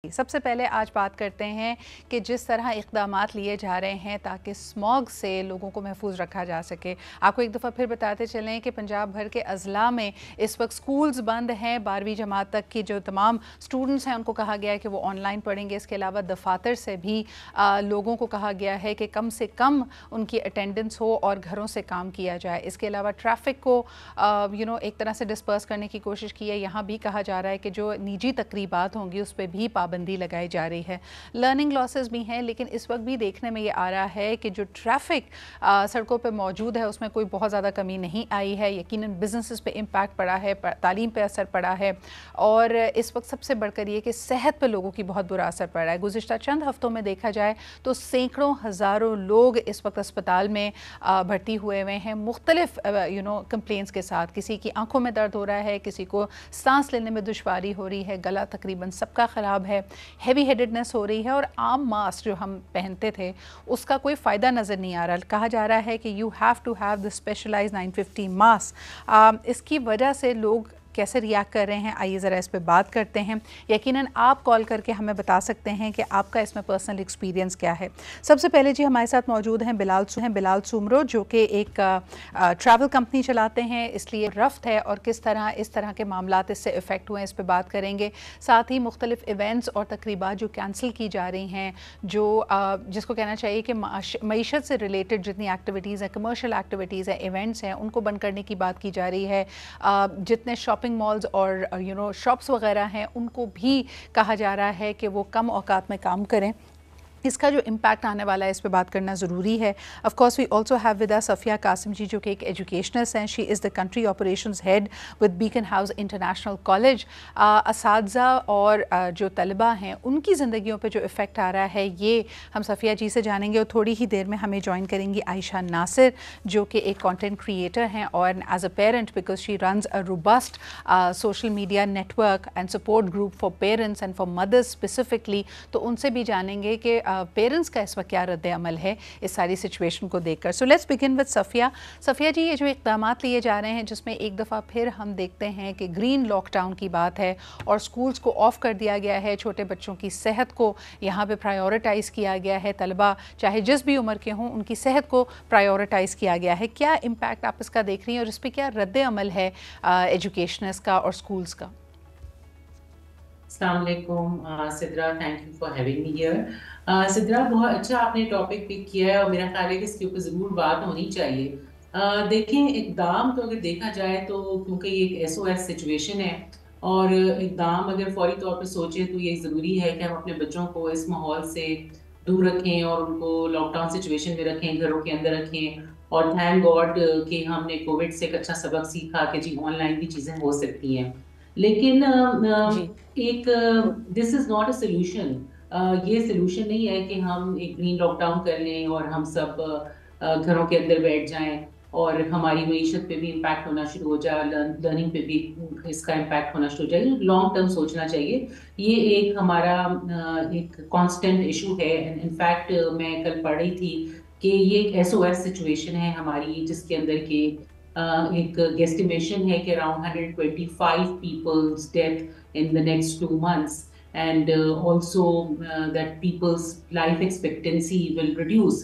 سب سے پہلے آج بات کرتے ہیں کہ جس طرح اقدامات لیے جا رہے ہیں تاکہ اسموگ سے لوگوں کو محفوظ رکھا جا سکے. آپ کو ایک دفعہ پھر بتاتے چلیں کہ پنجاب بھر کے اضلاع میں اس وقت سکولز بند ہیں. 12ویں جماعت تک کی جو تمام سٹوڈنٹس ہیں ان کو کہا گیا ہے کہ وہ آن لائن پڑھیں گے. اس کے علاوہ دفاتر سے بھی لوگوں کو کہا گیا ہے کہ کم سے کم ان کی اٹینڈنس ہو اور گھروں سے کام کیا جائے. اس کے علاوہ ٹریفک کو ایک طرح سے ڈسپرس کرنے کی کوشش کی ہے. یہاں بھی کہا جا رہا ہے کہ جو نجی تقریبات ہوں گی اس پہ بھی پابندی لگائی جا رہی ہے. لرننگ لاسز بھی ہیں لیکن اس وقت بھی دیکھنے میں یہ آ رہا ہے کہ جو ٹریفک سڑکوں پہ موجود ہے اس میں کوئی بہت زیادہ کمی نہیں آئی ہے. یقیناً بزنسز پہ امپیکٹ پڑا ہے, تعلیم پہ اثر پڑا ہے, اور اس وقت سب سے بڑھ کر یہ کہ صحت پہ لوگوں کی بہت برا اثر پڑ رہا ہے. گزشتہ چند ہفتوں میں دیکھا جائے تو سینکڑوں ہزاروں لوگ اس وقت اسپتال میں بھرتی ہوئے ہیں مختلف کمپلینٹس کے ساتھ. کسی کی آنکھوں میں درد ہو رہا ہے, کسی کو سانس لینے میں دشواری ہو رہی ہے, گلا تقریباً سب کا خراب ہے, ہیوی ہیڈڈنس ہو رہی ہے, اور عام ماسک جو ہم پہنتے تھے اس کا کوئی فائدہ نظر نہیں آ رہا. کہا جا رہا ہے کہ you have to have the specialise 950 mask. اس کی وجہ سے لوگ کیسے ریاکٹ کر رہے ہیں, آئیے ذرا اس پہ بات کرتے ہیں. یقیناً آپ کال کر کے ہمیں بتا سکتے ہیں کہ آپ کا اس میں پرسنل ایکسپیرینس کیا ہے. سب سے پہلے جی ہمارے ساتھ موجود ہیں بلال سومرو, جو کہ ایک ٹریول کمپنی چلاتے ہیں, اس لیے رفت ہے اور کس طرح اس طرح کے معاملات اس سے افیکٹ ہوئے ہیں اس پہ بات کریں گے. ساتھ ہی مختلف ایونٹس اور تقریبات جو کینسل کی جا رہی ہیں, جو جس کو کہنا چاہیے کہ معیشت سے ریلیٹڈ جتنی ایکٹیویٹیز ہیں, کمرشل ایکٹیویٹیز ہیں, ایونٹس ہیں, ان کو بند کرنے کی بات کی جا رہی ہے. جتنے شاپنگ مالز اور شاپس وغیرہ ہیں ان کو بھی کہا جا رہا ہے کہ وہ کم اوقات میں کام کریں. اس کا جو امپیکٹ آنے والا ہے اس پہ بات کرنا ضروری ہے. Of course we also have with us Safia Qasim ji, جو کہ ایک ایجوکیشنسٹ ہیں. She is the country operations head with Beaconhouse International College. اساتذہ اور جو طلبہ ہیں ان کی زندگیوں پہ جو افیکٹ آ رہا ہے یہ ہم صفیہ جی سے جانیں گے, اور تھوڑی ہی دیر میں ہمیں جوائن کریں گی عائشہ ناصر, جو کہ ایک کانٹینٹ کریٹر ہیں اور as a parent because she runs a robust social media network and support group for parents and for mothers specifically. تو ان سے بھی جانیں گے کہ پیرنٹس کا اس وقت کیا رد عمل ہے اس ساری سچویشن کو دیکھ کر. So let's begin with Safia. Safia ji, یہ جو اقدامات لیے جا رہے ہیں جس میں ایک دفعہ پھر ہم دیکھتے ہیں کہ گرین لاک ڈاؤن کی بات ہے اور سکولز کو آف کر دیا گیا ہے, چھوٹے بچوں کی صحت کو یہاں پہ پرائیورٹائز کیا گیا ہے, طلبہ چاہے جس بھی عمر کے ہوں ان کی صحت کو پرائیورٹائز کیا گیا ہے. کیا امپیکٹ آپ اس کا دیکھ رہی ہیں اور اس پہ کیا رد عمل ہے ایجوکیشنز کا اور سکولز کا؟ السلام علیکم Sidra, thank you for having me here. Sidra, بہت اچھا آپ نے ٹاپک پک کیا ہے اور میرا خیال ہے کہ اس کے اوپر ضرور بات ہونی چاہیے. دیکھیں, اقدام تو اگر دیکھا جائے تو کیونکہ یہ ایک ایس او ایس سچویشن ہے اور اقدام اگر فوری طور پہ سوچیں تو یہ ضروری ہے کہ ہم اپنے بچوں کو اس ماحول سے دور رکھیں اور ان کو لاک ڈاؤن سچویشن میں رکھیں, گھروں کے اندر رکھیں. اور تھینک گاڈ کہ ہم نے کووڈ سے ایک اچھا سبق سیکھا کہ جی آن لائن بھی چیزیں ہو سکتی ہیں. لیکن ایک دس از ناٹ اے سولوشن. یہ سولوشن نہیں ہے کہ ہم ایک گرین لاک ڈاؤن کر لیں اور ہم سب گھروں کے اندر بیٹھ جائیں اور ہماری معیشت پہ بھی امپیکٹ ہونا شروع ہو جائے, لرننگ پہ بھی اس کا امپیکٹ ہونا شروع ہو جائے. لانگ ٹرم سوچنا چاہیے. یہ ایک ہمارا ایک کانسٹنٹ ایشو ہے. انفیکٹ میں کل پڑھ رہی تھی کہ یہ ایک ایس او ایس سچویشن ہے ہماری, جس کے اندر کہ ایک گیسٹیمیشن ہے کہ around 125 people's death in the next 2 months, and also that people's life expectancy will reduce.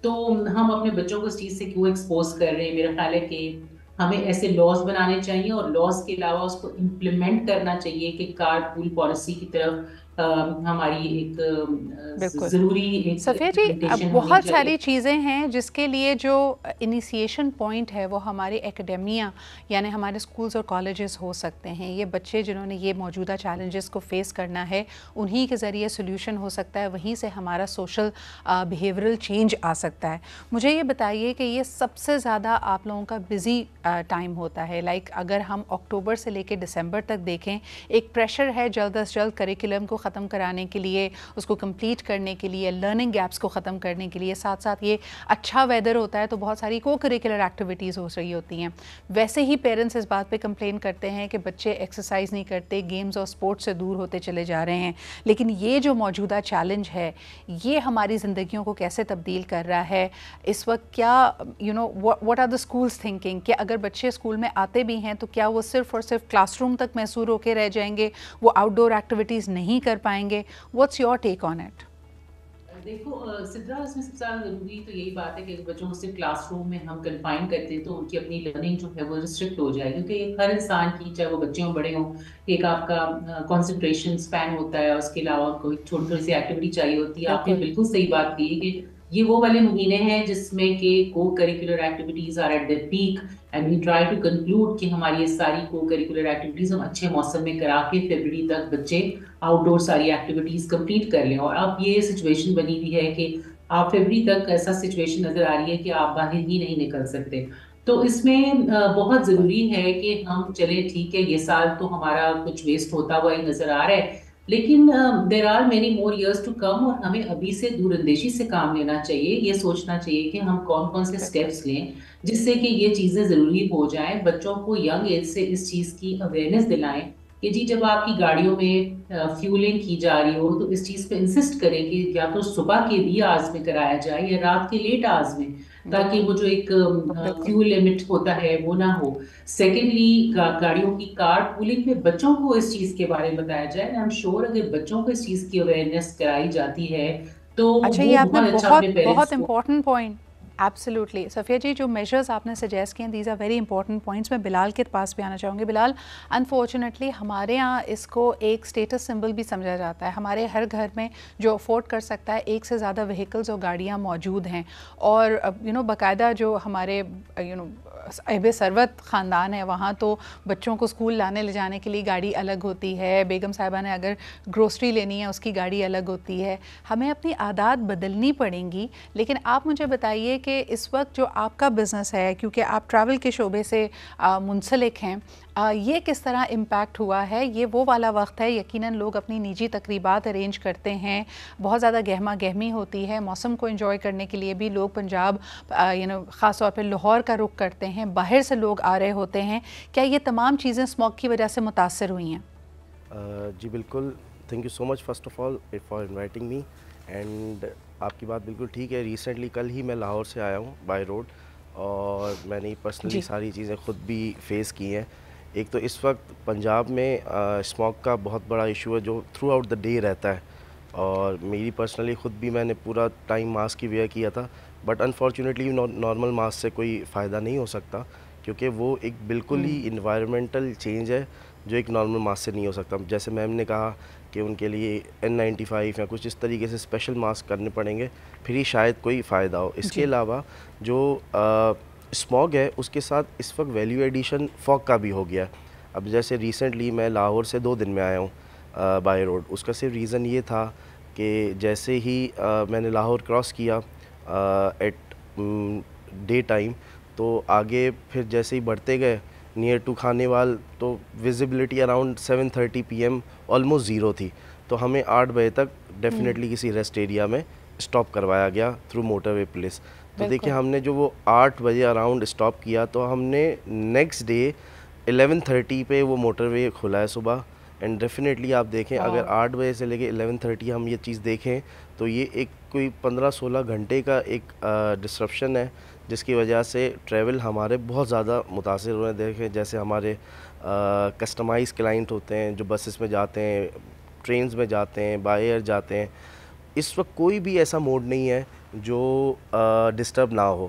تو ہم اپنے بچوں کو اس چیز سے کیوں ایکسپوز کر رہے ہیں؟ میرا خیال ہے کہ ہمیں ایسے لاز بنانے چاہیے اور لاز کے علاوہ اس کو امپلیمنٹ کرنا چاہیے کہ کار پول پالیسی کی طرف ہماری ایک ضروری صفیہ جی, بہت ساری چیزیں ہیں جس کے لیے جو انیسیشن پوائنٹ ہے وہ ہمارے ایکیڈیمیا یعنی ہمارے سکولز اور کالجز ہو سکتے ہیں. یہ بچے جنہوں نے یہ موجودہ چیلنجز کو فیس کرنا ہے انہی کے ذریعے سولوشن ہو سکتا ہے, وہیں سے ہمارا سوشل بیہیورل چینج آ سکتا ہے. مجھے یہ بتائیے کہ یہ سب سے زیادہ آپ لوگوں کا بزی ٹائم ہوتا ہے, لائک اگر ہم اکتوبر سے لے کے دسمبر تک دیکھیں ایک پریشر ہے جلد از جلد کریکولم کو ختم کرانے کے لیے, اس کو کمپلیٹ کرنے کے لیے, لرننگ گیپس کو ختم کرنے کے لیے. ساتھ ساتھ یہ اچھا ویدر ہوتا ہے تو بہت ساری کو کریکولر ایکٹیویٹیز ہو رہی ہوتی ہیں. ویسے ہی پیرنٹس اس بات پہ کمپلین کرتے ہیں کہ بچے ایکسرسائز نہیں کرتے, گیمز اور سپورٹس سے دور ہوتے چلے جا رہے ہیں. لیکن یہ جو موجودہ چیلنج ہے یہ ہماری زندگیوں کو کیسے تبدیل کر رہا ہے اس وقت؟ کیا what are the schools thinking کہ اگر بچے اسکول میں آتے بھی ہیں تو کیا وہ صرف اور صرف کلاس روم تک محصور ہو کے رہ جائیں گے, وہ آؤٹ ڈور ایکٹیویٹیز نہیں کر پائیں گے. What's your take on it? دیکھو سدرا، اس میں سب سے زیادہ ضروری تو یہی بات ہے کہ اگر بچوں کو صرف کلاس روم میں ہم کنفائن کرتے ہیں تو ان کی اپنی لرننگ جو ہے وہ ریسٹرکٹ ہو جائے، کیونکہ ہر انسان کی، چاہے وہ بچے ہوں بڑے ہوں، ایک آپ کا کنسنٹریشن اسپین ہوتا ہے، اور اس کے علاوہ کوئی چھوٹی سی ایکٹیویٹی چاہیے ہوتی ہے. آپ نے بالکل صحیح بات کی ہے کہ یہ وہ والے مہینے ہیں جس میں کہ co-curricular activities are at their peak, and we try to conclude کہ ہماری یہ ساری کو کریکولر ایکٹیویٹیز ہم اچھے موسم میں کرا کے فروری تک بچے آؤٹ ڈور ساری ایکٹیویٹیز کمپلیٹ کر لیں. اور اب یہ سچویشن بنی ہوئی ہے کہ آپ فروری تک ایسا سچویشن نظر آ رہی ہے کہ آپ باہر ہی نہیں نکل سکتے. تو اس میں بہت ضروری ہے کہ ہم چلے ٹھیک ہے، یہ سال تو ہمارا کچھ ویسٹ ہوتا ہوا ہی نظر آ رہا ہے، لیکن there are many more years to come, اور ہمیں ابھی سے دور اندیشی سے کام لینا چاہیے. یہ سوچنا چاہیے کہ ہم کون کون سے اسٹیپس لیں جس سے کہ یہ چیزیں ضروری ہو جائیں. بچوں کو ینگ ایج سے اس چیز کی اویئرنیس دلائیں کہ جی جب آپ کی گاڑیوں میں فیولنگ کی جا رہی ہو تو اس چیز پہ انسسٹ کریں کہ یا تو صبح کے بھی آورز میں کرایا جائے یا رات کے لیٹ آورز میں، تاکہ وہ جو ایک فیول لمٹ ہوتا ہے وہ نہ ہو. سیکنڈلی، گاڑیوں کی کار پولنگ میں بچوں کو اس چیز کے بارے میں بتایا جائے. آئی ایم شیور اگر بچوں کو اس چیز کی اویئرنیس کرائی جاتی ہے تو اچھا، وہ یہ آپ نے بہت اچھا بہت اپنے پیرنٹس بہت کو. Important point, absolutely Safia ji, جو میجرز آپ نے سجیسٹ کیے ہیں these are very important points. میں بلال کے پاس بھی آنا چاہوں گی. بلال، انفارچونیٹلی ہمارے ہاں اس کو ایک اسٹیٹس سمبل بھی سمجھا جاتا ہے. ہمارے ہر گھر میں جو افورڈ کر سکتا ہے ایک سے زیادہ وہیکلز اور گاڑیاں موجود ہیں، اور باقاعدہ جو ہمارے اہب ثروت خاندان ہے وہاں تو بچوں کو اسکول لانے لے جانے کے لیے گاڑی الگ ہوتی ہے، بیگم صاحبہ نے اگر گروسری لینی ہے اس کی گاڑی الگ ہوتی ہے. ہمیں اپنی عادات بدلنی پڑیں گی. لیکن آپ مجھے بتائیے کہ اس وقت جو آپ کا بزنس ہے، کیونکہ آپ ٹریول کے شعبے سے منسلک ہیں، یہ کس طرح امپیکٹ ہوا ہے؟ یہ وہ والا وقت ہے یقیناً لوگ اپنی نجی تقریبات ارینج کرتے ہیں، بہت زیادہ گہما گہمی ہوتی ہے، موسم کو انجوائے کرنے کے لیے بھی لوگ پنجاب خاص طور پہ لاہور کا رخ کرتے ہیں، باہر سے لوگ آ رہے ہوتے ہیں. کیا یہ تمام چیزیں اسموگ کی وجہ سے متاثر ہوئی ہیں؟ جی بالکل. Thank you so much first of all for inviting me. And آپ کی بات بالکل ٹھیک ہے. ریسنٹلی کل ہی میں لاہور سے آیا ہوں بائی روڈ، اور میں نے پرسنلی ساری چیزیں خود بھی فیس کی ہیں. ایک تو اس وقت پنجاب میں اسموگ کا بہت بڑا ایشو ہے جو تھرو آؤٹ دا ڈے رہتا ہے، اور میری پرسنلی خود بھی میں نے پورا ٹائم ماسک کی ویئر کیا تھا. بٹ انفارچونیٹلی نارمل ماسک سے کوئی فائدہ نہیں ہو سکتا، کیونکہ وہ ایک بالکل ہی انوائرمنٹل چینج ہے جو ایک نارمل ماسک سے نہیں ہو سکتا. جیسے میم نے کہا کہ ان کے لیے N95 یا کچھ اس طریقے سے اسپیشل ماسک کرنے پڑیں گے پھر ہی شاید کوئی فائدہ ہو. اس کے علاوہ جو اسموگ ہے اس کے ساتھ اس وقت ویلیو ایڈیشن فوگ کا بھی ہو گیا ہے. اب جیسے ریسنٹلی میں لاہور سے 2 دن میں آیا ہوں بائی روڈ. اس کا صرف ریزن یہ تھا کہ جیسے ہی میں نے لاہور کراس کیا ایٹ ڈے ٹائم، تو آگے پھر جیسے ہی بڑھتے گئے نیئر ٹو کھانے وال، تو visibility around 7:30 PM almost zero تھی. تو ہمیں 8 بجے تک ڈیفینیٹلی کسی ریسٹ ایریا میں اسٹاپ کروایا گیا تھرو موٹر وے پولیس. تو دیکھیں ہم نے جو وہ 8 بجے اراؤنڈ اسٹاپ کیا، تو ہم نے نیکسٹ ڈے 11:30 پہ وہ موٹر وے کھلا ہے صبح. اینڈ ڈیفینیٹلی آپ دیکھیں اگر 8 بجے سے لے کے 11:30 ہم یہ چیز دیکھیں تو یہ ایک کوئی 15-16 گھنٹے کا ایک ڈسرپشن ہے، جس کی وجہ سے ٹریول ہمارے بہت زیادہ متاثر ہوئے ہیں. دیکھیں جیسے ہمارے کسٹمائز کلائنٹ ہوتے ہیں جو بسز میں جاتے ہیں، ٹرینز میں جاتے ہیں، بائی ایئر جاتے ہیں. اس وقت کوئی بھی ایسا موڈ نہیں ہے جو ڈسٹرب نہ ہو.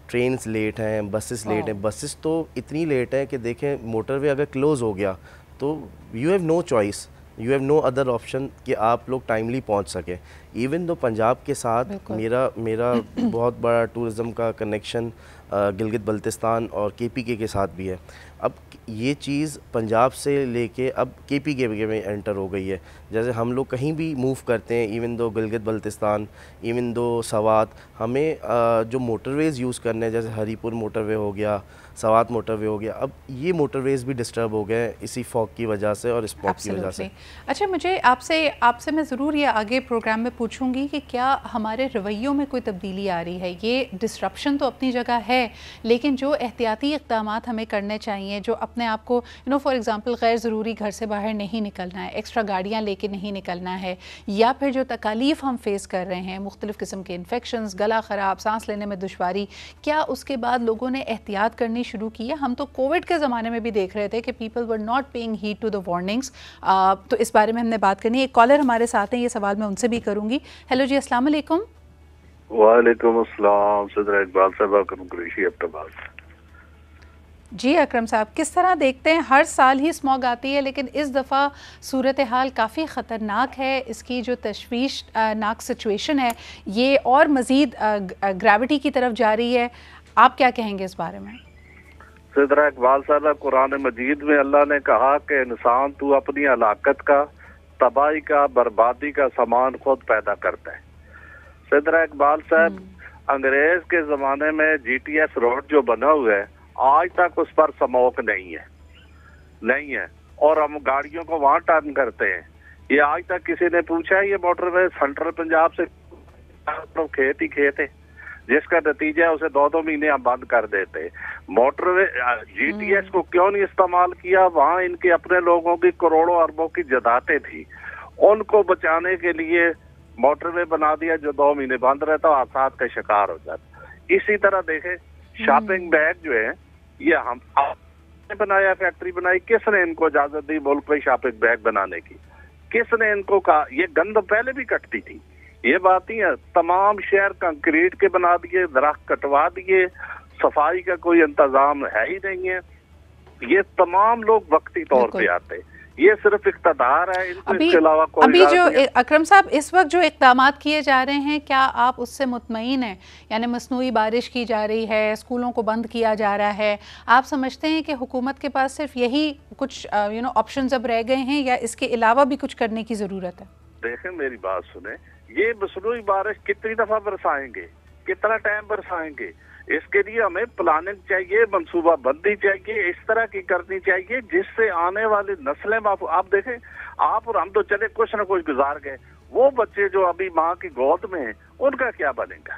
ٹرینز لیٹ ہیں، بسز لیٹ ہیں. بسز تو اتنی لیٹ ہیں کہ دیکھیں موٹر وے اگر کلوز ہو گیا تو you have no choice, you have no other option کہ آپ لوگ ٹائملی پہنچ سکیں. ایون دو پنجاب کے ساتھ میرا بہت بڑا ٹورزم کا کنیکشن گلگت بلتستان اور KPK کے ساتھ بھی ہے. اب یہ چیز پنجاب سے لے کے اب KPK میں انٹر ہو گئی ہے. جیسے ہم لوگ کہیں بھی موو کرتے ہیں، even though Gilgit Baltistan, even though Swat, ہمیں جو موٹر ویز یوز کرنے ہیں جیسے ہری پور موٹر وے ہو گیا، سوات موٹر وے ہو گیا، اب یہ موٹر ویز بھی ڈسٹرب ہو گئے اسی فوگ کی وجہ سے اور اسموگ کی وجہ سے. اچھا، مجھے آپ سے میں ضرور یہ آگے پروگرام میں پوچھوں گی کہ کیا ہمارے رویوں میں کوئی تبدیلی آ رہی ہے؟ یہ ڈسرپشن تو اپنی جگہ ہے، لیکن جو احتیاطی اقدامات ہمیں کرنے چاہیے، جو اپنے اپنے آپ کو فار ایگزامپل غیر ضروری گھر سے باہر نہیں نکلنا ہے, ایکسٹرا گاڑیاں لے کے نہیں نکلنا ہے, یا پھر جو تکالیف ہم فیس کر رہے ہیں, مختلف قسم کے انفیکشنز, گلا خراب, سانس لینے میں دشواری, کیا اس کے بعد لوگوں نے احتیاط کرنی شروع کی ہے؟ ہم تو کووڈ کے زمانے میں بھی دیکھ رہے تھے کہ people were not paying heed to the warnings. تو اس بارے میں ہم نے بات کرنی ہے. ایک کالر ہمارے ساتھ ہیں, یہ سوال میں ان سے بھی کروں گی. ہیلو جی, السلام علیکم. وعلیکم السلام. صدر اقبال صاحبہ کرم قریشی اپٹاباد. جی اکرم صاحب, کس طرح دیکھتے ہیں؟ ہر سال ہی اسموگ آتی ہے, لیکن اس دفعہ صورتحال کافی خطرناک ہے. اس کی جو تشویش ناک سچویشن ہے یہ اور مزید گریوٹی کی طرف جا رہی ہے. آپ کیا کہیں گے اس بارے میں؟ صدر اقبال صاحبہ, قرآن مجید میں اللہ نے کہا کہ انسان تو اپنی ہلاکت کا, تباہی کا, بربادی کا سامان خود پیدا کرتا ہے. صدر اقبال صاحب, انگریز کے زمانے میں جی ٹی ایس روڈ جو بنا ہوا ہے, آج تک اس پر سموک نہیں ہے, اور ہم گاڑیوں کو وہاں ٹرن کرتے ہیں. یہ آج تک کسی نے پوچھا ہے یہ موٹر وے سینٹرل پنجاب سے کھیت ہی کھیت ہے, جس کا نتیجہ اسے 2 مہینے ہم بند کر دیتے. موٹر وے جی ٹی ایس کو کیوں نہیں استعمال کیا؟ وہاں ان کے اپنے لوگوں کی کروڑوں اربوں کی جداتیں تھی, ان کو بچانے کے لیے موٹر وے بنا دیا جو 2 مہینے بند رہتا, حادثات کا شکار ہو جاتا. اسی طرح دیکھیں شاپنگ بیگ جو ہے, یہ ہم نے بنایا, فیکٹری بنائی, کس نے ان کو اجازت دی ملک میں شاپنگ بیگ بنانے کی؟ کس نے ان کو کہا؟ یہ گند پہلے بھی کٹتی تھی, یہ بات نہیں ہے. تمام شہر کنکریٹ کے بنا دیے, درخت کٹوا دیے, صفائی کا کوئی انتظام ہے ہی نہیں ہے. یہ تمام لوگ وقتی طور پہ آتے, یہ صرف اقتدار ہے, ان کو اس کے علاوہ کوئی ابھی جو اکرم صاحب اس وقت جو اقدامات کیے جا رہے ہیں, کیا آپ اس سے مطمئن ہیں؟ یعنی مصنوعی بارش کی جا رہی ہے, اسکولوں کو بند کیا جا رہا ہے, آپ سمجھتے ہیں کہ حکومت کے پاس صرف یہی کچھ آپشنز اب رہ گئے ہیں, یا اس کے علاوہ بھی کچھ کرنے کی ضرورت ہے؟ دیکھیں میری بات سنیں, یہ مصنوعی بارش کتنی دفعہ برسائیں گے, کتنا ٹائم برسائیں گے؟ اس کے لیے ہمیں پلاننگ چاہیے, منصوبہ بندی چاہیے, اس طرح کی کرنی چاہیے جس سے آنے والی نسلیں آپ دیکھیں, آپ اور ہم تو چلے کچھ نہ کچھ گزار گئے, وہ بچے جو ابھی ماں کی گود میں ہیں ان کا کیا بنے گا؟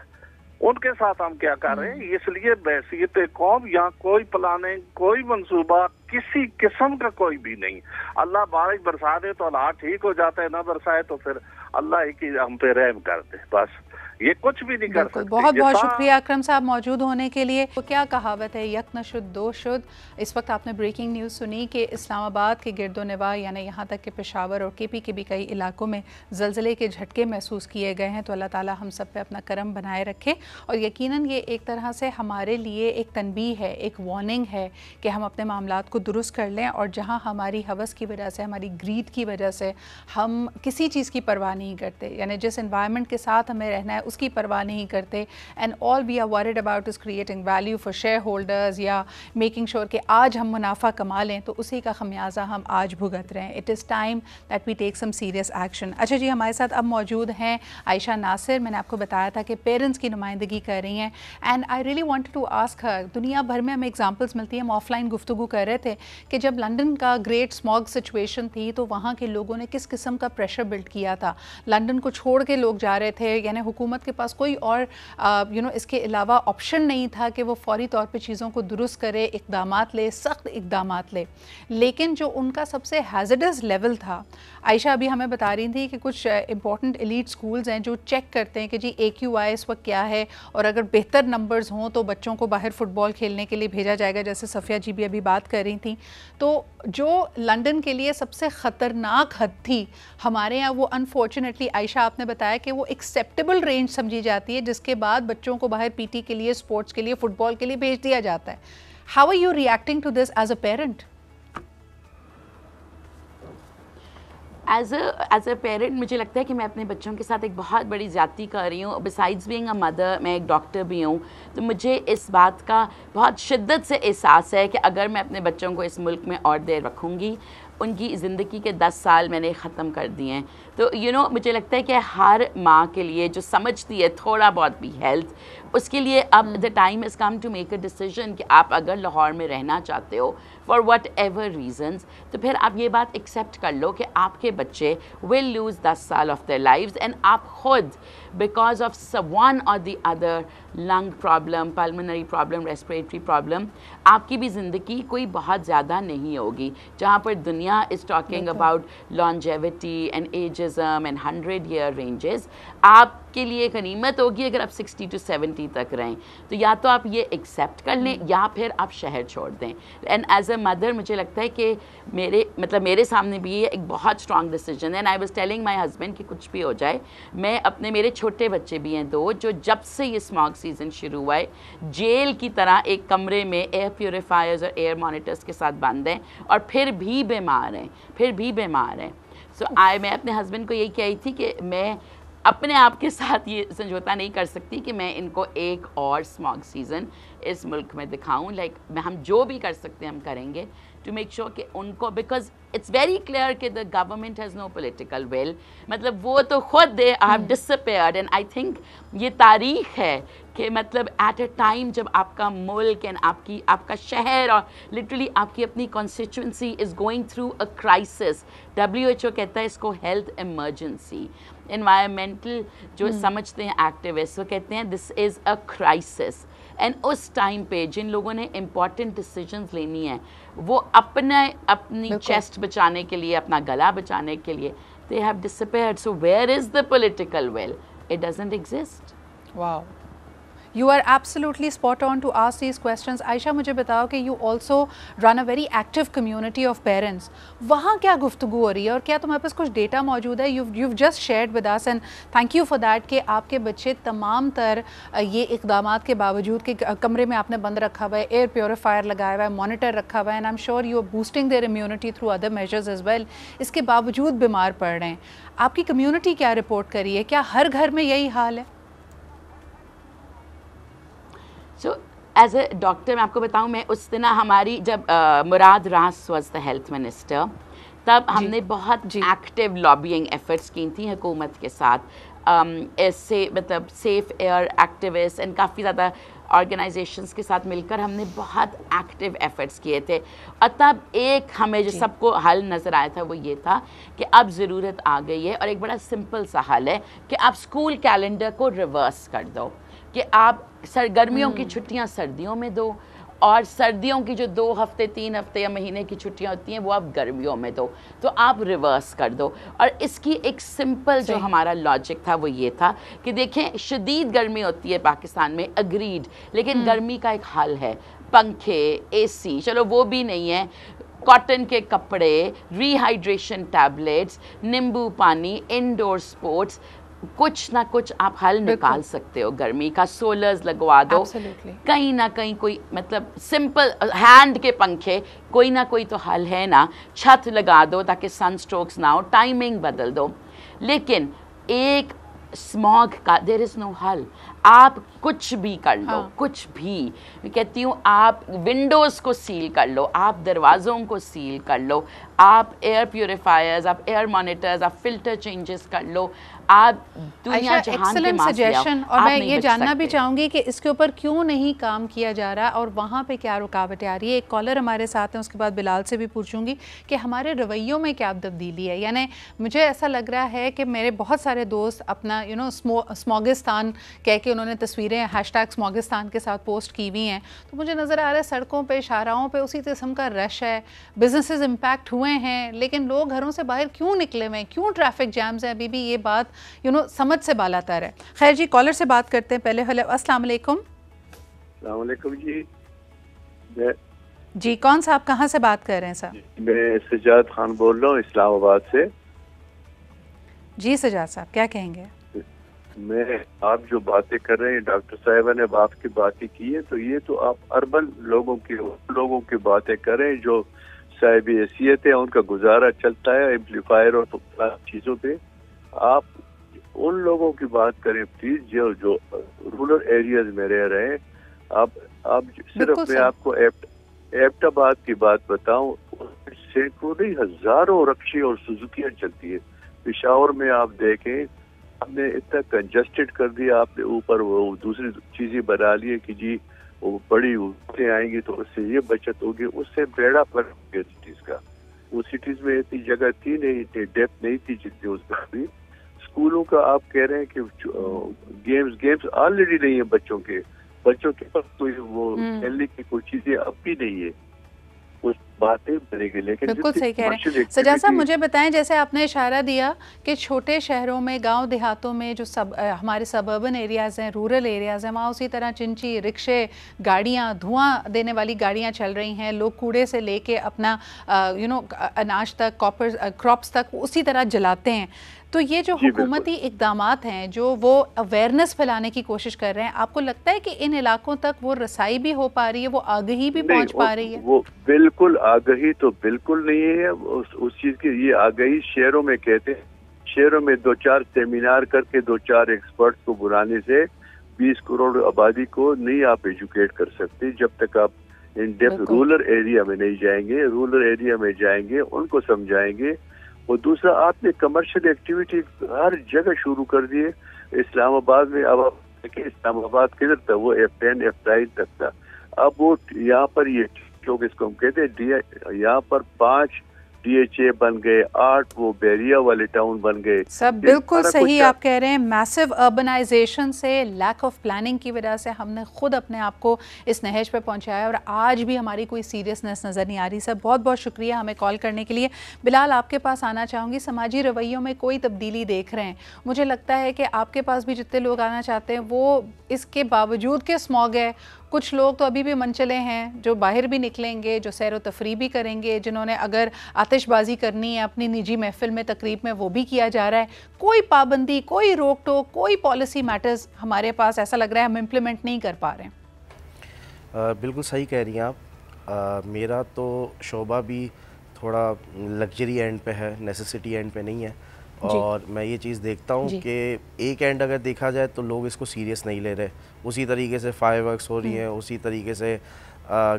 ان کے ساتھ ہم کیا کر رہے ہیں؟ اس لیے بحیثیت قوم یہاں کوئی پلاننگ, کوئی منصوبہ کسی قسم کا کوئی بھی نہیں. اللہ بارش برسا دے تو حالات ٹھیک ہو جاتا ہے, نہ برسائے تو پھر اللہ ہی کی ہم پہ رحم کرتے, بس. یہ کچھ بھی نہیں کر سکتے. بہت بہت شکریہ اکرم صاحب موجود ہونے کے لیے. تو کیا کہاوت ہے, یک نہ شد دو شد. اس وقت آپ نے بریکنگ نیوز سنی کہ اسلام آباد کے گرد و نواح, یعنی یہاں تک کہ پشاور اور کے پی کے بھی کئی علاقوں میں زلزلے کے جھٹکے محسوس کیے گئے ہیں. تو اللہ تعالیٰ ہم سب پہ اپنا کرم بنائے رکھے, اور یقیناً یہ ایک طرح سے ہمارے لیے ایک تنبیہ ہے, ایک وارننگ ہے کہ ہم اپنے معاملات کو درست کر لیں, اور جہاں ہماری ہوس کی وجہ سے, ہماری گریڈ کی وجہ سے ہم کسی چیز کی پرواہ نہیں کرتے, یعنی جس انوائرمنٹ کے ساتھ ہمیں رہنا ہے اس کی پرواہ نہیں کرتے, and all we are worried about is creating value for shareholders, یا میکنگ شور کہ آج ہم منافع کما لیں, تو اسی کا خمیازہ ہم آج بھگت رہے ہیں. It is time that we take some serious action. اچھا جی, ہمارے ساتھ اب موجود ہیں عائشہ ناصر. میں نے آپ کو بتایا تھا کہ پیرنٹس کی نمائندگی کر رہی ہیں, and I really wanted to ask her. دنیا بھر میں ہمیں ایگزامپلس ملتی ہیں, ہم آف لائن گفتگو کر رہے تھے کہ جب لنڈن کا گریٹ اسموگ سچویشن تھی تو وہاں کے لوگوں نے کس قسم کا پریشر بلڈ کیا تھا. لنڈن کو چھوڑ کے لوگ جا رہے تھے, یعنی حکومت کے پاس کوئی اور اس کے علاوہ آپشن نہیں تھا کہ وہ فوری طور پہ چیزوں کو درست کرے, اقدامات لے, سخت اقدامات لے. لیکن جو ان کا سب سے ہیزرڈس لیول تھا, عائشہ ابھی ہمیں بتا رہی تھی کہ کچھ امپورٹنٹ ایلیٹ سکولز ہیں جو چیک کرتے ہیں کہ جی AQI اس وقت کیا ہے, اور اگر بہتر نمبرز ہوں تو بچوں کو باہر فٹ بال کھیلنے کے لیے بھیجا جائے گا, جیسے صفیہ جی بھی ابھی بات کر رہی تھیں. تو جو لنڈن کے لیے سب سے خطرناک حد تھی ہمارے یہاں, وہ انفارچونیٹلی عائشہ آپ نے بتایا کہ وہ ایکسیپٹیبل رینج سمجھی جاتی ہے, جس کے بعد بچوں کو باہر PT کے لیے, اسپورٹس کے لیے, فٹ بال کے لیے بھیج دیا جاتا ہے. How are you reacting to this as a parent? As a parent مجھے لگتا ہے کہ میں اپنے بچوں کے ساتھ ایک بہت بڑی زیادتی کر رہی ہوں. بسائڈز بینگ اے مدر, میں ایک ڈاکٹر بھی ہوں, تو مجھے اس بات کا بہت شدت سے احساس ہے کہ اگر میں اپنے بچوں کو اس ملک میں اور دیر رکھوں گی, ان کی زندگی کے 10 سال میں نے ختم کر دیے ہیں. تو مجھے لگتا ہے کہ ہر ماں کے لیے جو سمجھتی ہے تھوڑا بہت بھی ہیلتھ, اس کے لیے اب the time is come to make a decision کہ آپ اگر لاہور میں رہنا چاہتے ہو فار وٹ ایور ریزنز, تو پھر آپ یہ بات ایکسیپٹ کر لو کہ آپ کے بچے ول لوز 10 سال آف دیئر لائفز, اینڈ آپ خود because of one or the other lung problem, pulmonary problem, respiratory problem, آپ کی بھی زندگی کوئی بہت زیادہ نہیں ہوگی. جہاں پر دنیا is talking about longevity and ageism and 100-year ranges, آپ کے لیے غنیمت ہوگی اگر آپ 60 to 70 تک رہیں. تو یا تو آپ یہ ایکسیپٹ کر لیں یا پھر آپ شہر چھوڑ دیں. اینڈ ایز اے مدر مجھے لگتا ہے کہ میرے سامنے بھی یہ ایک بہت اسٹرانگ ڈیسیجن ہے. And I was telling my husband کہ کچھ بھی ہو جائے, میں میرے چھوٹے بچے بھی ہیں 2 جو جب سے یہ اسماگ سیزن شروع ہوا ہے جیل کی طرح ایک کمرے میں ایئر پیوریفائرز اور ایئر مانیٹرز کے ساتھ بند ہیں اور پھر بھی بیمار ہیں. سو میں اپنے ہسبینڈ کو یہی کہی تھی کہ میں اپنے آپ کے ساتھ یہ سمجھوتا نہیں کر سکتی کہ میں ان کو ایک اور اسماگ سیزن اس ملک میں دکھاؤں. ہم جو بھی کر سکتے ہیں ہم کریں گے ٹو میک شیور کہ ان کو, بیکاز اٹس ویری کلیئر کہ the government has no political will, مطلب وہ تو خود they have disappeared. And I think یہ تاریخ ہے کہ مطلب ایٹ اے ٹائم جب آپ کا ملک اینڈ آپ کا شہر اور لٹرلی آپ کی اپنی constituency is going through a crisis. WHO کہتا ہے اس کو ہیلتھ ایمرجنسی. انوائرمنٹل جو سمجھتے ہیں ایکٹیوسٹ وہ کہتے ہیں this is a crisis. And اس ٹائم پہ جن لوگوں نے امپورٹنٹ ڈیسیجنز لینی ہیں وہ اپنی چیسٹ بچانے کے لیے, اپنا گلا بچانے کے لیے they have disappeared. So where is the political will? It doesn't exist. Wow. You are absolutely spot on to ask these questions. Aisha, مجھے بتاؤ کہ you also run a very active community of parents. وہاں کیا گفتگو ہو رہی ہے اور کیا تمہارے پاس کچھ ڈیٹا موجود ہے؟ You've just shared with us and thank you for that کہ آپ کے بچے تمام تر یہ اقدامات کے باوجود کہ کمرے میں آپ نے بند رکھا ہوا ہے, ایئر پیوریفائر لگایا ہوا ہے, مانیٹر رکھا ہوا ہے, and I'm sure you are boosting their immunity through other measures as well. اس کے باوجود بیمار پڑ رہے ہیں. آپ کی کمیونٹی کیا رپورٹ کری ہے؟ کیا ہر گھر میں یہی حال ہے؟ سو ایز اے ڈاکٹر میں آپ کو بتاؤں, میں اس دن ہماری جب مراد راس واز دا ہیلتھ منسٹر تب ہم نے بہت ایکٹیو لابینگ ایفرٹس کی تھیں حکومت کے ساتھ, ایسے مطلب سیف ایئر ایکٹیوسٹ اینڈ کافی زیادہ آرگنائزیشنس کے ساتھ مل کر ہم نے بہت ایکٹیو ایفرٹس کیے تھے. اور تب ایک ہمیں جو سب کو حل نظر آیا تھا وہ یہ تھا کہ اب ضرورت آ گئی ہے, اور ایک بڑا سمپل سا حل ہے کہ آپ اسکول کیلنڈر کو ریورس کر دو, کہ آپ گرمیوں کی چھٹیاں سردیوں میں دو اور سردیوں کی جو 2 ہفتے 3 ہفتے یا مہینے کی چھٹیاں ہوتی ہیں وہ آپ گرمیوں میں دو, تو آپ ریورس کر دو. اور اس کی ایک سمپل جو ہمارا لاجک تھا وہ یہ تھا کہ دیکھیں شدید گرمی ہوتی ہے پاکستان میں, اگریڈ, لیکن گرمی کا ایک حل ہے, پنکھے, اے سی, چلو وہ بھی نہیں ہے, کاٹن کے کپڑے, ری ہائیڈریشن ٹیبلیٹس, نیمبو پانی, انڈور سپورٹس, کچھ نہ کچھ آپ حل نکال سکتے ہو گرمی کا. سولرز لگوا دو, کہیں نہ کہیں کوئی مطلب سمپل ہینڈ کے پنکھے, کوئی نہ کوئی تو حل ہے نا, چھت لگا دو تاکہ سن سٹروکس نہ ہو, ٹائمنگ بدل دو. لیکن ایک اسماگ کا دیر از نو حل. آپ کچھ بھی کر لو, کچھ بھی, میں کہتی ہوں آپ ونڈوز کو سیل کر لو, آپ دروازوں کو سیل کر لو, آپ ایئر پیوریفائرز, آپ ایئر مانیٹرز, آپ فلٹر چینجز کر لو, آپ دنیا جہان کے سجیشن. اور میں یہ جاننا بھی چاہوں گی کہ اس کے اوپر کیوں نہیں کام کیا جا رہا اور وہاں پہ کیا رکاوٹیں آ رہی ہے. ایک کالر ہمارے ساتھ ہیں, اس کے بعد بلال سے بھی پوچھوں گی کہ ہمارے رویوں میں کیا تبدیلی ہے. یعنی مجھے ایسا لگ رہا ہے کہ میرے بہت سارے دوست اپنا اسموگستان کہہ کے انہوں نے تصویریں #اسموگستان کے ساتھ پوسٹ کی ہوئی ہیں, تو مجھے نظر آ رہا ہے سڑکوں پہ, شاہراہوں پہ اسی قسم کا رش ہے, بزنسز امپیکٹ ہوئے ہیں, لیکن لوگ گھروں سے باہر کیوں نکلے ہوئے ہیں, کیوں ٹریفک جیمز ہیں؟ ابھی بھی یہ بات سمجھ سے بالا تر ہے. خیر جی, کالر سے بات کرتے ہیں پہلے. ہیلو, السلام علیکم. السلام علیکم جی. جی کون صاحب کہاں سے بات کر رہے ہیں صاحب؟ میں سجاد خان بول رہا ہوں اسلام آباد سے. جی سجاد صاحب کیا کہیں گے؟ میں آپ جو باتیں کر رہے ہیں ڈاکٹر صاحبہ نے آپ کی باتیں کی ہے, تو یہ تو آپ اربن لوگوں کی باتیں کریں جو صاحب حیثیت ہے, ان کا گزارا چلتا ہے ایمپلیفائر اور چیزوں پہ. آپ ان لوگوں کی بات کریں پلیز جو رورل ایریاز میں رہ رہے ہیں. آپ صرف میں آپ کو ایبٹ آباد کی بات بتاؤں, سینکڑوں نہیں ہزاروں رکشے اور سزوکیاں چلتی ہے. پشاور میں آپ دیکھیں ہم نے اتنا کنجسٹڈ کر دیا, آپ نے اوپر وہ دوسری چیزیں بنا لی کہ جی وہ بڑی عمارتیں آئیں گی تو اس سے یہ بچت ہوگی, اس سے بیڑا پر ہوگا سٹیز کا. وہ سٹیز میں اتنی جگہ تھی نہیں, اتنی ڈیپتھ نہیں تھی جتنی اس میں بھی. اسکولوں کا آپ کہہ رہے ہیں کہ گیمز آلریڈی نہیں ہے بچوں کے پاس کوئی وہ کھیلنے کی کوئی چیزیں اب بھی نہیں ہے, کچھ باتیں بنے گی. لیکن بالکل صحیح کہہ رہے ہیں سجاد صاحب. مجھے بتائیں, جیسے آپ نے اشارہ دیا کہ چھوٹے شہروں میں, گاؤں دیہاتوں میں جو ہمارے سبربن ایریاز ہیں, رورل ایریاز ہیں, وہاں اسی طرح چنچی, رکشے, گاڑیاں, دھواں دینے والی گاڑیاں چل رہی ہیں. لوگ کوڑے سے لے کے اپنا اناج تک, کراپس تک اسی طرح جلاتے ہیں. تو یہ جو حکومتی اقدامات ہیں جو وہ اویئرنیس پھیلانے کی کوشش کر رہے ہیں, آپ کو لگتا ہے کہ ان علاقوں تک وہ رسائی بھی ہو پا رہی ہے, وہ آگہی بھی پہنچ پا رہی ہے؟ وہ بالکل آگہی تو بالکل نہیں ہے اس چیز کی. یہ آگہی شہروں میں کہتے ہیں, شہروں میں 2-4 سیمینار کر کے 2-4 ایکسپرٹس کو بلانے سے 20 کروڑ آبادی کو نہیں آپ ایجوکیٹ کر سکتے جب تک آپ ان ڈیپتھ رورل ایریا میں نہیں جائیں گے. رورل ایریا میں جائیں گے, ان کو سمجھائیں گے. اور دوسرا, آپ نے کمرشل ایکٹیویٹی ہر جگہ شروع کر دیے. اسلام آباد میں اب آپ دیکھیں, اسلام آباد کدھر تھا, وہ F10 F9 تک تھا. اب وہ یہاں پر یہ چوک اس کو ہم کہتے ہیں, یہاں پر 5 DHA بن گئے, 8 وہ بیریا والے ٹاؤن بن گئے. سب بالکل صحیح آپ کہہ رہے ہیں. میسو اربنائزیشن سے, لیک آف پلاننگ کی وجہ سے ہم نے خود اپنے آپ کو اس نہج پہ پہنچایا, اور آج بھی ہماری کوئی سیریسنس نظر نہیں آ رہی. سر بہت بہت شکریہ ہمیں کال کرنے کے لیے. بلال, آپ کے پاس آنا چاہوں گی. سماجی رویوں میں کوئی تبدیلی دیکھ رہے ہیں؟ مجھے لگتا ہے کہ آپ کے پاس بھی جتنے لوگ آنا چاہتے ہیں وہ اس کے باوجود کہ اسموگ ہے, کچھ لوگ تو ابھی بھی منچلے ہیں جو باہر بھی نکلیں گے, جو سیر و تفریح بھی کریں گے, جنہوں نے اگر آتش بازی کرنی ہے اپنی نجی محفل میں, تقریب میں, وہ بھی کیا جا رہا ہے. کوئی پابندی, کوئی روک ٹوک, کوئی پالیسی میٹرز ہمارے پاس ایسا لگ رہا ہے ہم امپلیمنٹ نہیں کر پا رہے ہیں. بالکل صحیح کہہ رہی ہیں آپ. میرا تو شعبہ بھی تھوڑا لگژری اینڈ پہ ہے, نیسیسٹی اینڈ پہ نہیں ہے. اور میں یہ چیز دیکھتا ہوں کہ ایک اینڈ اگر دیکھا جائے تو لوگ اس کو سیریس نہیں لے رہے. اسی طریقے سے فائر ورکس ہو رہی ہیں, اسی طریقے سے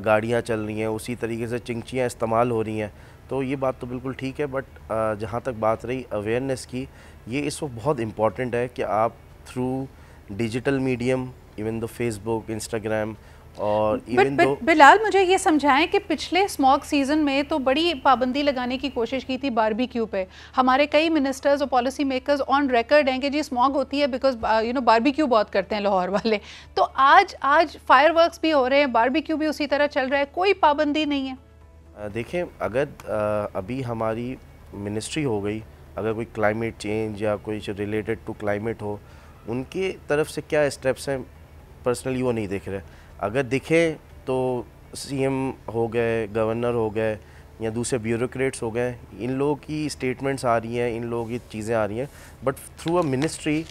گاڑیاں چل رہی ہیں, اسی طریقے سے چنگچیاں استعمال ہو رہی ہیں. تو یہ بات تو بالکل ٹھیک ہے, بٹ جہاں تک بات رہی اویئرنیس کی, یہ اس وقت بہت امپورٹنٹ ہے کہ آپ through digital medium, even though Facebook, Instagram, اور بلال مجھے یہ سمجھائیں کہ پچھلے اسموگ سیزن میں تو بڑی پابندی لگانے کی کوشش کی تھی باربیکیو پہ. ہمارے کئی منسٹرز اور پالیسی میکرز آن ریکارڈ ہیں کہ جی اسموگ ہوتی ہے بیکاز باربیکیو بہت کرتے ہیں لاہور والے. تو آج فائر ورکس بھی ہو رہے ہیں, باربیکیو بھی اسی طرح چل رہا ہے, کوئی پابندی نہیں ہے. دیکھیں, اگر ابھی ہماری منسٹری ہو گئی, اگر کوئی کلائمیٹ چینج یا کوئی ریلیٹڈ ٹو کلائمیٹ ہو, ان کی طرف سے کیا اسٹیپس ہیں پرسنلی وہ نہیں دیکھ رہے. اگر دکھیں تو CM ہو گئے, گورنر ہو گئے, یا دوسرے بیوروکریٹس ہو گئے, ان لوگوں کی اسٹیٹمنٹس آ رہی ہیں, ان لوگوں کی چیزیں آ رہی ہیں, بٹ تھرو اے منسٹری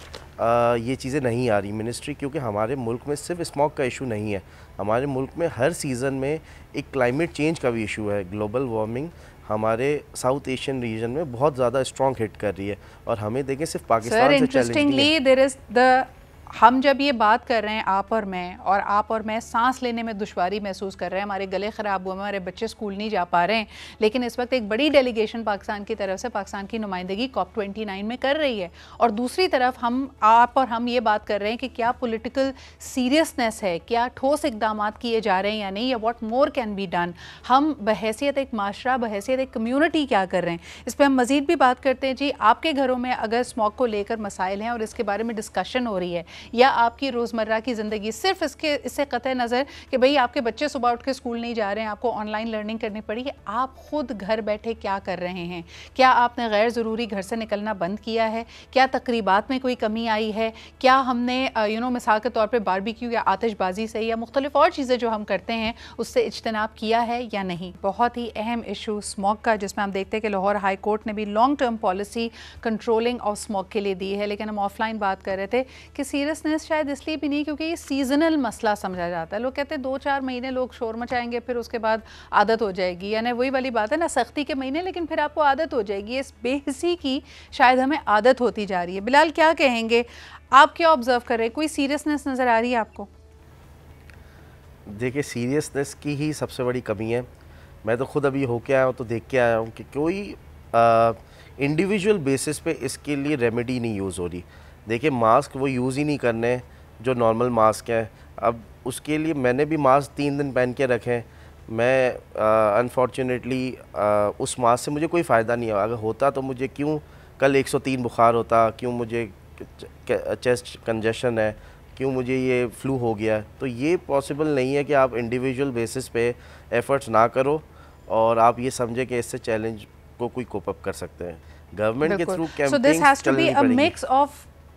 یہ چیزیں نہیں آ رہی. منسٹری کیونکہ ہمارے ملک میں صرف اسموگ کا ایشو نہیں ہے, ہمارے ملک میں ہر سیزن میں ایک کلائمیٹ چینج کا بھی ایشو ہے. گلوبل وارمنگ ہمارے ساؤتھ ایشین ریجن میں بہت زیادہ اسٹرانگ ہٹ کر رہی ہے, اور ہمیں دیکھیں صرف پاکستان سے چیلنج نہیں ہے. ہم جب یہ بات کر رہے ہیں آپ اور میں سانس لینے میں دشواری محسوس کر رہے ہیں, ہمارے گلے خراب ہوئے ہیں, ہمارے بچے اسکول نہیں جا پا رہے ہیں, لیکن اس وقت ایک بڑی ڈیلیگیشن پاکستان کی طرف سے پاکستان کی نمائندگی COP29 میں کر رہی ہے, اور دوسری طرف ہم یہ بات کر رہے ہیں کہ کیا پولیٹیکل سیریسنس ہے, کیا ٹھوس اقدامات کیے جا رہے ہیں یا نہیں, یا what more can be done. ہم بحیثیت ایک معاشرہ, بحیثیت ایک کمیونٹی کیا کر رہے ہیں, اس پہ ہم مزید بھی بات کرتے ہیں. جی, آپ کے گھروں میں اگر اسموگ کو لے کر مسائل ہیں اور اس کے بارے میں ڈسکشن ہو رہی ہے, یا آپ کی روزمرہ کی زندگی صرف اس سے قطع نظر کہ بھئی آپ کے بچے صبح اٹھ کے اسکول نہیں جا رہے ہیں, آپ کو آن لائن لرننگ کرنی پڑی ہے, آپ خود گھر بیٹھے کیا کر رہے ہیں؟ کیا آپ نے غیر ضروری گھر سے نکلنا بند کیا ہے؟ کیا تقریبات میں کوئی کمی آئی ہے؟ کیا ہم نے مثال کے طور پہ باربیکیو یا آتش بازی سے یا مختلف اور چیزیں جو ہم کرتے ہیں اس سے اجتناب کیا ہے یا نہیں؟ بہت ہی اہم ایشو اسموگ کا, جس میں ہم دیکھتے ہیں کہ لاہور ہائی کورٹ نے بھی long term policy controlling of smog کے لیے دی ہے. لیکن ہم آف لائن بات کر رہے تھے کہ سیریسنس شاید اس لیے بھی نہیں کیونکہ یہ سیزنل مسئلہ سمجھا جاتا ہے. لوگ کہتے ہیں 2-4 مہینے لوگ شور مچائیں گے, پھر اس کے بعد عادت ہو جائے گی, یعنی وہی والی بات ہے نا, سختی کے مہینے لیکن پھر آپ کو عادت ہو جائے گی. اس بے حسی کی شاید ہمیں عادت ہوتی جا رہی ہے. بلال, کیا کہیں گے آپ, کیا آبزرو کر رہے ہیں, کوئی سیریسنس نظر آ رہی ہے آپ کو؟ دیکھیں, سیریسنس کی ہی سب سے بڑی کمی ہے. میں تو خود ابھی ہو کے آیا ہوں تو دیکھ کے آیا ہوں کہ کوئی انڈیویجول بیسس پہ اس کے لیے ریمیڈی نہیں یوز ہو رہی. دیکھیں, ماسک وہ یوز ہی نہیں کرنے جو نارمل ماسک ہیں. اب اس کے لیے میں نے بھی ماسک 3 دن پہن کے رکھے. میں انفارچونیٹلی اس ماسک سے مجھے کوئی فائدہ نہیں ہوا. اگر ہوتا تو مجھے کیوں کل 103 بخار ہوتا, کیوں مجھے چیسٹ کنجیشن ہے, کیوں مجھے یہ فلو ہو گیا. تو یہ پاسبل نہیں ہے کہ آپ انڈیویجول بیسس پہ ایفرٹس نہ کرو اور آپ یہ سمجھیں کہ اس سے چیلنج کو کوئی کوپ اپ کر سکتے ہیں. گورنمنٹ کے تھرو کیمپینگز چلنی پڑیں گی.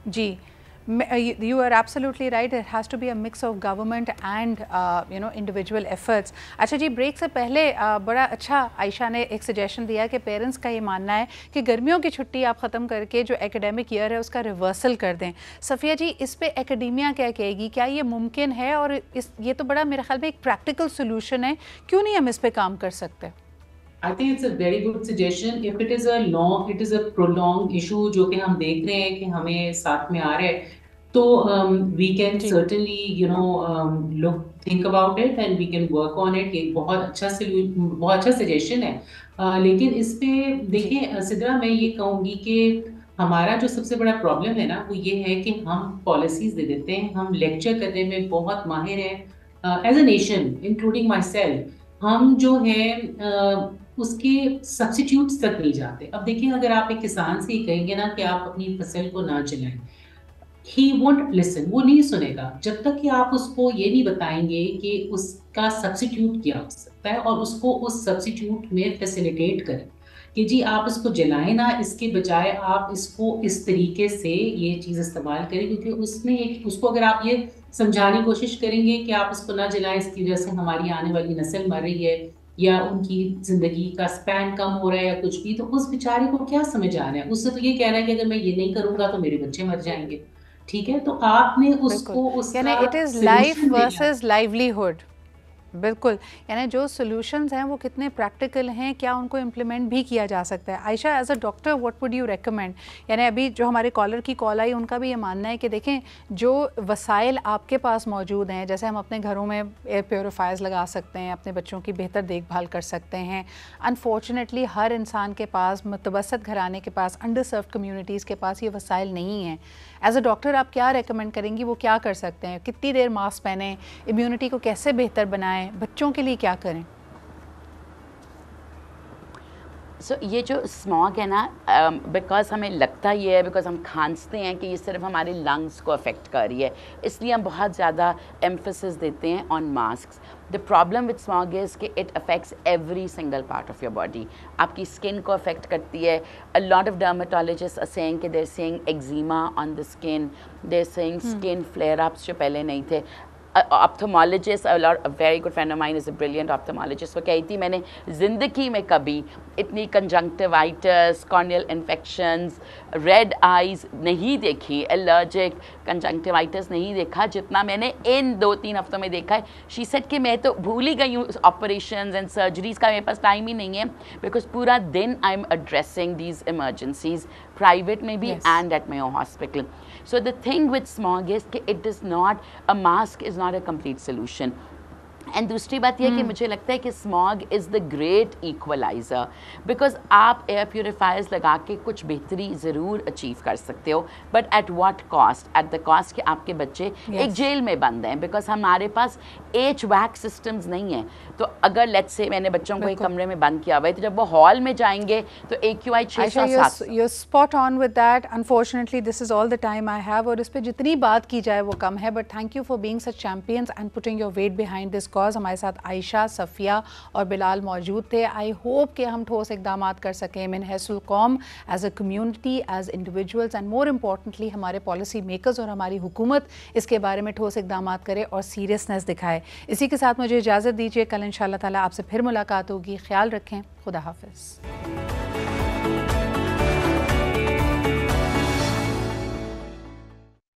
جی, you are absolutely right. It has to be a mix of government and individual efforts. اچھا جی, بریک سے پہلے بڑا اچھا عائشہ نے ایک سجیشن دیا کہ پیرنٹس کا یہ ماننا ہے کہ گرمیوں کی چھٹی آپ ختم کر کے جو ایکیڈیمک ایئر ہے اس کا ریورسل کر دیں. صفیہ جی, اس پہ ایکیڈیمیا کیا کہے گی؟ کیا یہ ممکن ہے؟ اور یہ تو بڑا میرے خیال میں ایک پریکٹیکل سولوشن ہے, کیوں نہیں ہم اس پہ کام کر سکتے؟ I think it's a very good suggestion. If it is a prolonged issue جو کہ ہم دیکھ رہے ہیں کہ ہمیں ساتھ میں آ رہا ہے, تو we can certainly think about it and we can work on it. ایک بہت اچھا سجیشن ہے. لیکن اس پہ دیکھیں سدرا, میں یہ کہوں گی کہ ہمارا جو سب سے بڑا پرابلم ہے نا, وہ یہ ہے کہ ہم پالیسیز دے دیتے ہیں, ہم لیکچر کرنے میں بہت ماہر ہیں as a nation including my self. ہم جو ہے اس کے سبسٹیوٹس تک نہیں جاتے. اب دیکھیں, اگر آپ ایک کسان سے ہی کہیں گے نا کہ آپ اپنی فصل کو نہ چلائیں, he won't listen, وہ نہیں سنے گا جب تک کہ آپ اس کو یہ نہیں بتائیں گے کہ اس کا سبسٹیوٹ کیا ہو سکتا ہے اور اس کو اس سبسٹیوٹ میں فیسیلیٹیٹ کریں کہ جی آپ اس کو جلائیں نا, اس کے بجائے آپ اس کو اس طریقے سے یہ چیز استعمال کریں. کیونکہ اس کو اگر آپ یہ سمجھانے کی کوشش کریں گے کہ آپ اس کو نہ جلائیں, اس کی وجہ سے ہماری آنے والی نسل مر رہی ہے یا ان کی زندگی کا سپین کم ہو رہا ہے یا کچھ بھی, تو اس بیچارے کو کیا سمجھ آ رہا ہے؟ اس سے تو یہ کہہ رہا ہے کہ اگر میں یہ نہیں کروں گا تو میرے بچے مر جائیں گے. ٹھیک ہے, تو آپ نے اس کو اس یعنی it is life versus livelihood. بالکل, یعنی جو سولوشنز ہیں وہ کتنے پریکٹیکل ہیں, کیا ان کو امپلیمنٹ بھی کیا جا سکتا ہے؟ Ayesha, as a doctor what would you recommend? یعنی ابھی جو ہمارے کالر کی کال آئی, ان کا بھی یہ ماننا ہے کہ دیکھیں جو وسائل آپ کے پاس موجود ہیں, جیسے ہم اپنے گھروں میں ایئر پیوریفائرز لگا سکتے ہیں, اپنے بچوں کی بہتر دیکھ بھال کر سکتے ہیں. انفارچونیٹلی ہر انسان کے پاس, متوسط گھرانے کے پاس, انڈر سروڈ کمیونٹیز کے پاس یہ وسائل نہیں ہیں. ایز اے ڈاکٹر آپ کیا ریکمینڈ کریں گی, وہ کیا کر سکتے ہیں؟ کتنی دیر ماسک پہنیں, امیونٹی کو کیسے بہتر بنائیں, بچوں کے لیے کیا کریں؟ یہ جو اسموگ ہے نا, بیکاز ہمیں لگتا یہ ہے, بیکاز ہم کھانستے ہیں کہ یہ صرف ہمارے لنگس کو افیکٹ کر رہی ہے, اس لیے ہم بہت زیادہ ایمفیسس دیتے ہیں آن masks. The problem with smog is کہ it affects every single part of your body. آپ کی اسکن کو افیکٹ کرتی ہے. A lot of dermatologists are saying کہ they're seeing eczema on the skin, they're seeing skin flare-ups جو پہلے نہیں تھے. ophthalmologist, a very good friend of mine is a brilliant ophthalmologist, وہ کہی تھی میں نے زندگی میں کبھی اتنی کنجنکٹیوائٹس, کارنیل انفیکشنز, ریڈ آئیز نہیں دیکھی, الرجک کنجنکٹیوائٹس نہیں دیکھا جتنا میں نے ان 2-3 ہفتوں میں دیکھا ہے. شی سیڈ کہ میں تو بھول ہی گئی ہوں آپریشنز اینڈ سرجریز کا, میرے پاس ٹائم ہی نہیں ہے, بیکاز پورا دن I am addressing these emergencies, private میں بھی and at my own hospital. So the thing with smog is کہ it is not, a mask is not a complete solution. And دوسری بات یہ کہ مجھے لگتا ہے کہ smog is the great equaliser, because آپ ایئر پیوریفائرز لگا کے کچھ بہتری ضرور اچیو کر سکتے ہو, but at what cost? At the cost کہ آپ کے بچے ایک جیل میں بند ہیں, بیکاز ہمارے پاس ایچ ویک سسٹمز نہیں ہیں. تو اگر لیٹس سے میں نے بچوں کو ایک کمرے میں بند کیا ہوا ہے, تو جب وہ ہال میں جائیں گے تو AQI 607. You're spot on with that. Unfortunately, this is all the time I have, اور اس پہ جتنی بات کی جائے وہ کم ہے, but thank you for being such champions and putting your weight behind this cause. ہمارے ساتھ عائشہ, صفیہ اور بلال موجود تھے. آئی ہوپ کہ ہم ٹھوس اقدامات کر سکیں من حیث القوم, as a community, as individuals, and more importantly ہمارے پالیسی میکرز اور ہماری حکومت اس کے بارے میں ٹھوس اقدامات کرے اور سیریسنس دکھائے. اسی کے ساتھ مجھے اجازت دیجیے, کل انشاءاللہ تعالیٰ آپ سے پھر ملاقات ہوگی. خیال رکھیں, خدا حافظ.